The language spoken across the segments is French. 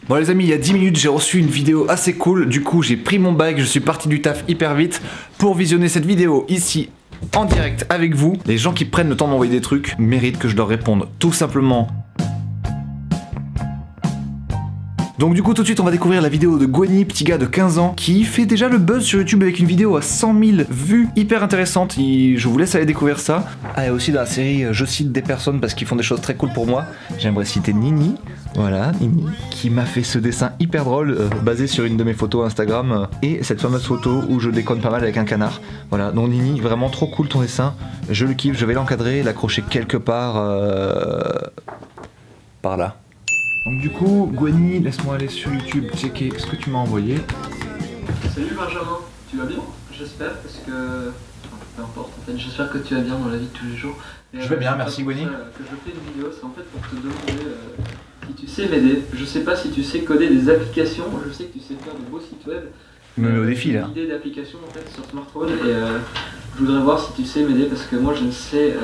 Bon les amis, il y a 10 minutes j'ai reçu une vidéo assez cool, du coup j'ai pris mon bike, je suis parti du taf hyper vite pour visionner cette vidéo ici en direct avec vous. Les gens qui prennent le temps d'envoyer des trucs méritent que je leur réponde tout simplement. Donc du coup tout de suite on va découvrir la vidéo de Gwenny, petit gars de 15 ans qui fait déjà le buzz sur YouTube avec une vidéo à 100 000 vues hyper intéressante. Je vous laisse aller découvrir ça. Ah et aussi dans la série je cite des personnes parce qu'ils font des choses très cool pour moi. J'aimerais citer Nini, voilà Nini, qui m'a fait ce dessin hyper drôle basé sur une de mes photos Instagram et cette fameuse photo où je déconne pas mal avec un canard. Voilà donc Nini, vraiment trop cool ton dessin, je le kiffe, je vais l'encadrer, l'accrocher quelque part par là. Donc du coup, Gwenny, laisse-moi aller sur YouTube checker ce que tu m'as envoyé. Salut Benjamin, tu vas bien? J'espère parce que... Enfin, peu importe en fait, j'espère que tu vas bien dans la vie de tous les jours. Et je vais bien, merci Gwenny. Que je fais une vidéo, c'est en fait pour te demander si tu sais m'aider. Je sais pas si tu sais coder des applications, je sais que tu sais faire de beaux sites web. Je me mets au défi là. Une idée d'application en fait sur smartphone et je voudrais voir si tu sais m'aider parce que moi je ne sais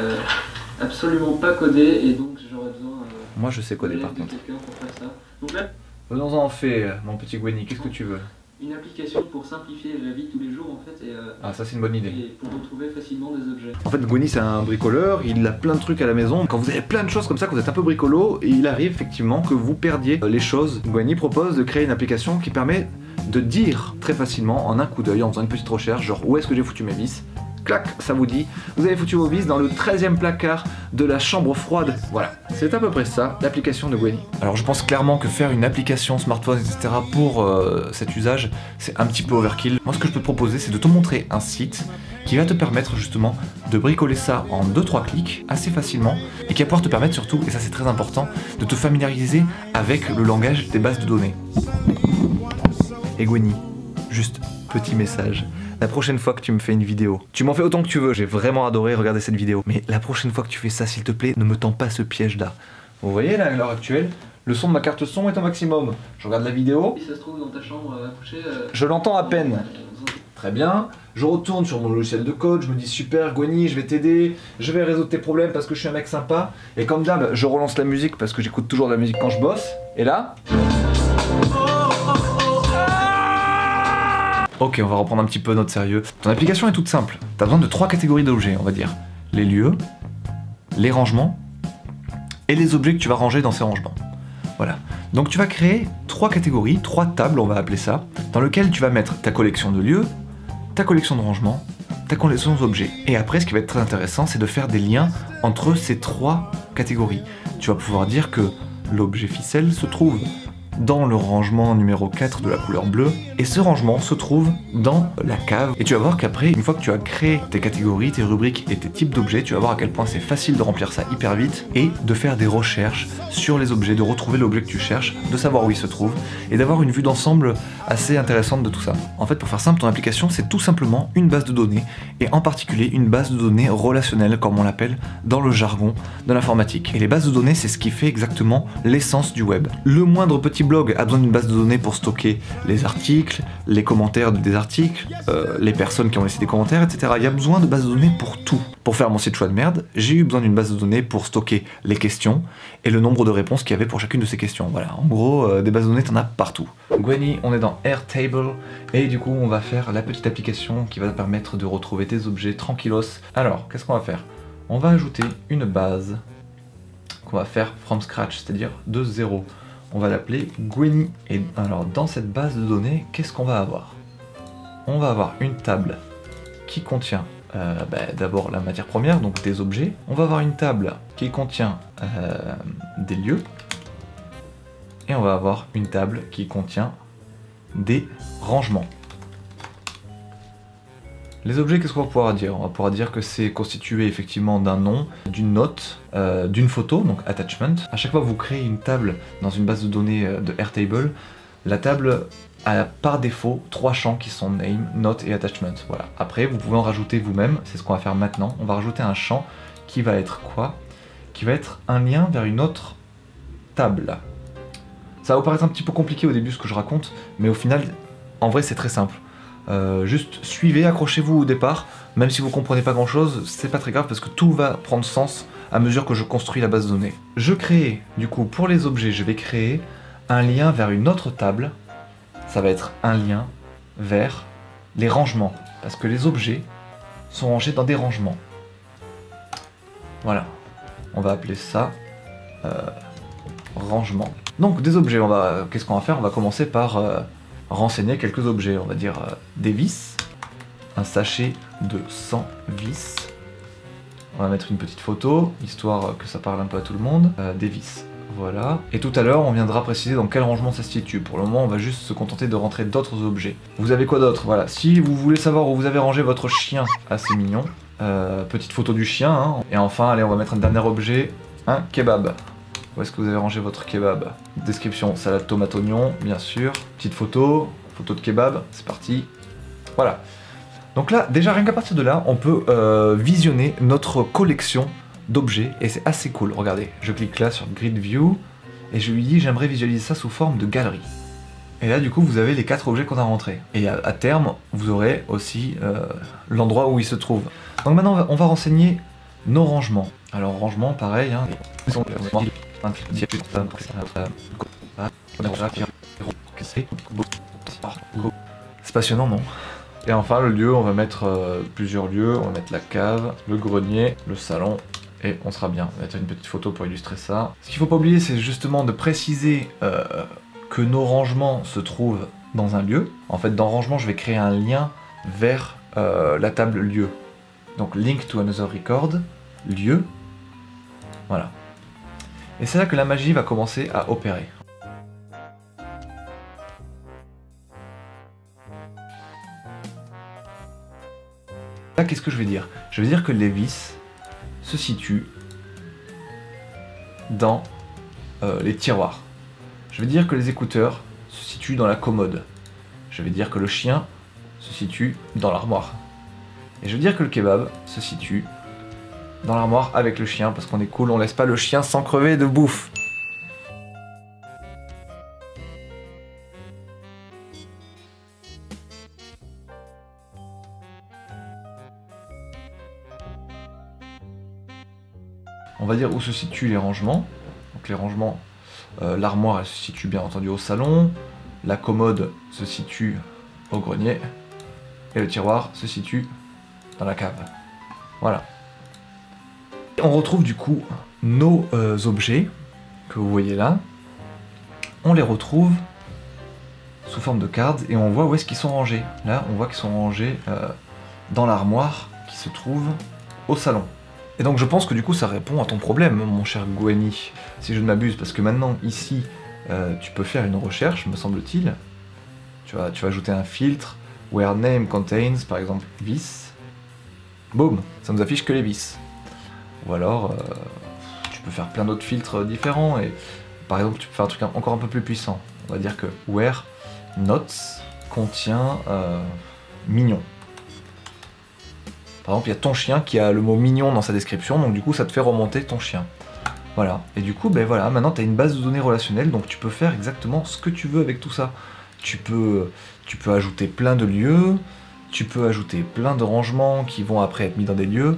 absolument pas coder et donc j'aurais besoin... moi je sais coder par contre. Pour faire ça. Donc là, venons-en fait, mon petit Gwenny, qu'est-ce que tu veux? Une application pour simplifier la vie de tous les jours en fait et, ah ça c'est une bonne idée. Et pour retrouver facilement des objets. En fait Gwenny c'est un bricoleur, il a plein de trucs à la maison. Quand vous avez plein de choses comme ça, que vous êtes un peu bricolo, et il arrive effectivement que vous perdiez les choses. Gwenny propose de créer une application qui permet de dire très facilement en un coup d'œil, en faisant une petite recherche, genre où est-ce que j'ai foutu mes vis. Clac, ça vous dit, vous avez foutu vos vis dans le 13e placard de la chambre froide. Voilà, c'est à peu près ça, l'application de Gwenny. Alors je pense clairement que faire une application smartphone, etc. pour cet usage, c'est un petit peu overkill. Moi ce que je peux te proposer, c'est de te montrer un site qui va te permettre justement de bricoler ça en 2-3 clics assez facilement et qui va pouvoir te permettre surtout, et ça c'est très important, de te familiariser avec le langage des bases de données. Et Gwenny, juste petit message. La prochaine fois que tu me fais une vidéo, tu m'en fais autant que tu veux, j'ai vraiment adoré regarder cette vidéo. Mais la prochaine fois que tu fais ça, s'il te plaît, ne me tends pas ce piège là. Vous voyez là, à l'heure actuelle, le son de ma carte son est au maximum. Je regarde la vidéo. Si ça se trouve dans ta chambre à coucher... je l'entends à peine. Très bien. Je retourne sur mon logiciel de code, je me dis super Gwenny, je vais t'aider, je vais résoudre tes problèmes parce que je suis un mec sympa. Et comme d'hab, je relance la musique parce que j'écoute toujours de la musique quand je bosse. Et là... Ok, on va reprendre un petit peu notre sérieux. Ton application est toute simple. T'as besoin de 3 catégories d'objets, on va dire. Les lieux, les rangements, et les objets que tu vas ranger dans ces rangements. Voilà. Donc tu vas créer 3 catégories, 3 tables, on va appeler ça, dans lesquelles tu vas mettre ta collection de lieux, ta collection de rangements, ta collection d'objets. Et après, ce qui va être très intéressant, c'est de faire des liens entre ces 3 catégories. Tu vas pouvoir dire que l'objet ficelle se trouve dans le rangement numéro 4 de la couleur bleue, et ce rangement se trouve dans la cave. Et tu vas voir qu'après, une fois que tu as créé tes catégories, tes rubriques et tes types d'objets, tu vas voir à quel point c'est facile de remplir ça hyper vite, et de faire des recherches sur les objets, de retrouver l'objet que tu cherches, de savoir où il se trouve, et d'avoir une vue d'ensemble assez intéressante de tout ça. En fait, pour faire simple, ton application, c'est tout simplement une base de données, et en particulier une base de données relationnelle, comme on l'appelle dans le jargon de l'informatique. Et les bases de données, c'est ce qui fait exactement l'essence du web. Le moindre petit blog a besoin d'une base de données pour stocker les articles, les commentaires des articles, les personnes qui ont laissé des commentaires, etc. Il y a besoin de bases de données pour tout. Pour faire mon site choix de merde, j'ai eu besoin d'une base de données pour stocker les questions et le nombre de réponses qu'il y avait pour chacune de ces questions. Voilà, en gros, des bases de données, t'en as partout. Gwenny, on est dans Airtable et du coup, on va faire la petite application qui va te permettre de retrouver tes objets tranquillos. Alors, qu'est-ce qu'on va faire? On va ajouter une base qu'on va faire from scratch, c'est-à-dire de zéro. On va l'appeler Gwenny. Et alors dans cette base de données, qu'est-ce qu'on va avoir? On va avoir une table qui contient d'abord la matière première, donc des objets. On va avoir une table qui contient des lieux. Et on va avoir une table qui contient des rangements. Les objets, qu'est-ce qu'on va pouvoir dire? On va pouvoir dire que c'est constitué effectivement d'un nom, d'une note, d'une photo, donc attachment. À chaque fois que vous créez une table dans une base de données de Airtable, la table a par défaut 3 champs qui sont name, note et attachment. Voilà. Après, vous pouvez en rajouter vous-même, c'est ce qu'on va faire maintenant. On va rajouter un champ qui va être quoi? Qui va être un lien vers une autre table. Ça va vous paraître un petit peu compliqué au début ce que je raconte, mais au final, en vrai c'est très simple. Juste suivez, accrochez-vous au départ, même si vous comprenez pas grand chose, c'est pas très grave parce que tout va prendre sens à mesure que je construis la base de données. Je crée, du coup, pour les objets, je vais créer un lien vers une autre table, ça va être un lien vers les rangements. Parce que les objets sont rangés dans des rangements. Voilà. On va appeler ça rangement. Donc des objets, qu'est-ce qu'on va faire? On va commencer par renseigner quelques objets. On va dire des vis, un sachet de 100 vis. On va mettre une petite photo, histoire que ça parle un peu à tout le monde. Des vis, voilà. Et tout à l'heure, on viendra préciser dans quel rangement ça se situe. Pour le moment, on va juste se contenter de rentrer d'autres objets. Vous avez quoi d'autre? Voilà, si vous voulez savoir où vous avez rangé votre chien, assez mignon. Petite photo du chien, hein. Et enfin, allez, on va mettre un dernier objet, un kebab. Où est-ce que vous avez rangé votre kebab? Description, salade tomate oignon, bien sûr. Petite photo, photo de kebab, c'est parti. Voilà. Donc là, déjà rien qu'à partir de là, on peut visionner notre collection d'objets et c'est assez cool. Regardez, je clique là sur Grid View et je lui dis j'aimerais visualiser ça sous forme de galerie. Et là du coup vous avez les 4 objets qu'on a rentrés. Et à terme, vous aurez aussi l'endroit où ils se trouvent. Donc maintenant on va renseigner nos rangements. Alors rangement pareil, hein. C'est passionnant, non? Et enfin le lieu, on va mettre plusieurs lieux, on va mettre la cave, le grenier, le salon, et on sera bien. On va mettre une petite photo pour illustrer ça. Ce qu'il faut pas oublier, c'est justement de préciser que nos rangements se trouvent dans un lieu. En fait, dans rangement, je vais créer un lien vers la table lieu. Donc link to another record, lieu, voilà. Et c'est là que la magie va commencer à opérer. Là, qu'est-ce que je vais dire? Je vais dire que les vis se situent dans les tiroirs. Je vais dire que les écouteurs se situent dans la commode. Je vais dire que le chien se situe dans l'armoire. Et je vais dire que le kebab se situe dans l'armoire avec le chien, parce qu'on est cool, on laisse pas le chien sans crever de bouffe. On va dire où se situent les rangements. Donc les rangements, l'armoire elle se situe bien entendu au salon, la commode se situe au grenier, et le tiroir se situe dans la cave. Voilà. On retrouve du coup nos objets que vous voyez là. On les retrouve sous forme de cards et on voit où est-ce qu'ils sont rangés. Là, on voit qu'ils sont rangés dans l'armoire qui se trouve au salon. Et donc je pense que du coup ça répond à ton problème, mon cher Gwenny, si je ne m'abuse, parce que maintenant ici tu peux faire une recherche, me semble-t-il. Tu vas ajouter un filtre, where name contains, par exemple vis. Boum, ça nous affiche que les vis. Ou alors tu peux faire plein d'autres filtres différents et par exemple tu peux faire un truc encore un peu plus puissant. On va dire que where notes contient mignon. Par exemple, il y a ton chien qui a le mot mignon dans sa description, donc du coup ça te fait remonter ton chien. Voilà, et du coup, ben voilà, maintenant tu as une base de données relationnelle, donc tu peux faire exactement ce que tu veux avec tout ça. Tu peux ajouter plein de lieux, tu peux ajouter plein de rangements qui vont après être mis dans des lieux,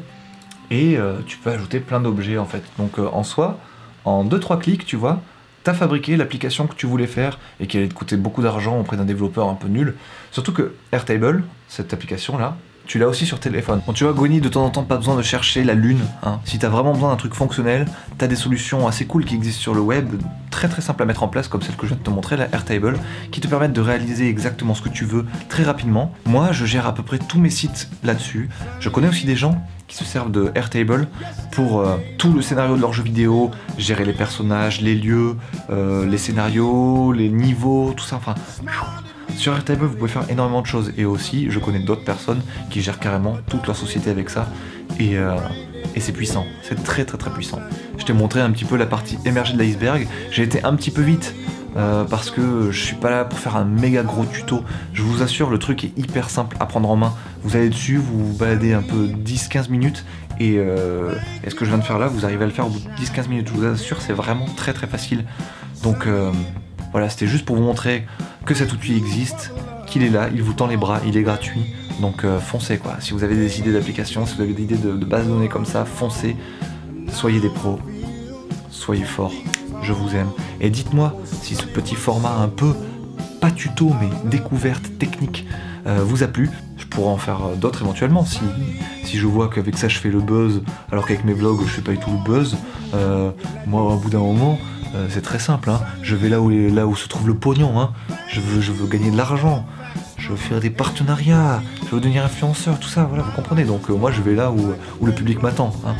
et tu peux ajouter plein d'objets en fait. Donc en soi, en 2-3 clics, tu vois, tu as fabriqué l'application que tu voulais faire et qui allait te coûter beaucoup d'argent auprès d'un développeur un peu nul. Surtout que Airtable, cette application là, tu l'as aussi sur téléphone. Bon, tu vois, Gwenny, de temps en temps, pas besoin de chercher la lune. Hein. Si t'as vraiment besoin d'un truc fonctionnel, t'as des solutions assez cool qui existent sur le web, très simples à mettre en place, comme celle que je viens de te montrer, la Airtable, qui te permettent de réaliser exactement ce que tu veux très rapidement. Moi, je gère à peu près tous mes sites là-dessus. Je connais aussi des gens qui se servent de Airtable pour tout le scénario de leur jeu vidéo, gérer les personnages, les lieux, les scénarios, les niveaux, tout ça, enfin... Sur Airtable, vous pouvez faire énormément de choses, et aussi, je connais d'autres personnes qui gèrent carrément toute leur société avec ça, et c'est puissant, c'est très puissant. Je t'ai montré un petit peu la partie émergée de l'iceberg, j'ai été un petit peu vite, parce que je suis pas là pour faire un méga gros tuto, je vous assure, le truc est hyper simple à prendre en main. Vous allez dessus, vous vous baladez un peu 10-15 minutes, et ce que je viens de faire là, vous arrivez à le faire au bout de 10-15 minutes, je vous assure, c'est vraiment très facile. Donc voilà, c'était juste pour vous montrer que cet outil existe, qu'il est là, il vous tend les bras, il est gratuit, donc foncez quoi. Si vous avez des idées d'application, si vous avez des idées de bases de données comme ça, foncez, soyez des pros, soyez forts, je vous aime. Et dites-moi si ce petit format un peu, pas tuto, mais découverte technique vous a plu. Je pourrais en faire d'autres éventuellement si je vois qu'avec ça je fais le buzz, alors qu'avec mes vlogs je fais pas du tout le buzz. Moi au bout d'un moment, c'est très simple, hein. Je vais là où se trouve le pognon, hein. Je veux gagner de l'argent, je veux faire des partenariats, je veux devenir influenceur, tout ça, voilà, vous comprenez. Donc moi je vais là où le public m'attend, hein.